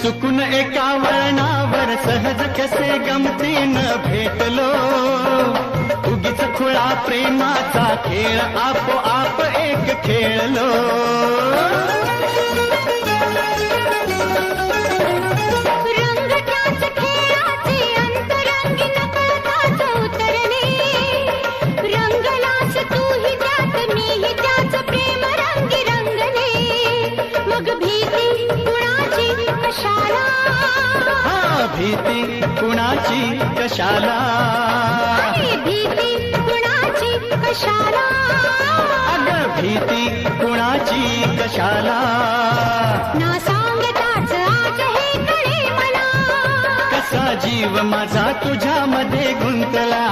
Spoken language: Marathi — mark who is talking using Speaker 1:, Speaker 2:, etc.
Speaker 1: चुकून एका वळणावर सहज कसे गमतीनं भेटलो, उगीच खुळा प्रेमाचा खेळ आपोआप एक खेळलो. भीती कुणाची कशाला,
Speaker 2: भीती कुणाची कशाला,
Speaker 1: अगं भीती कुणाची कशाला.
Speaker 2: ना सांगताच आज हे कळे मला,
Speaker 1: कसा जीव माझा तुझ्यामध्ये गुंतला.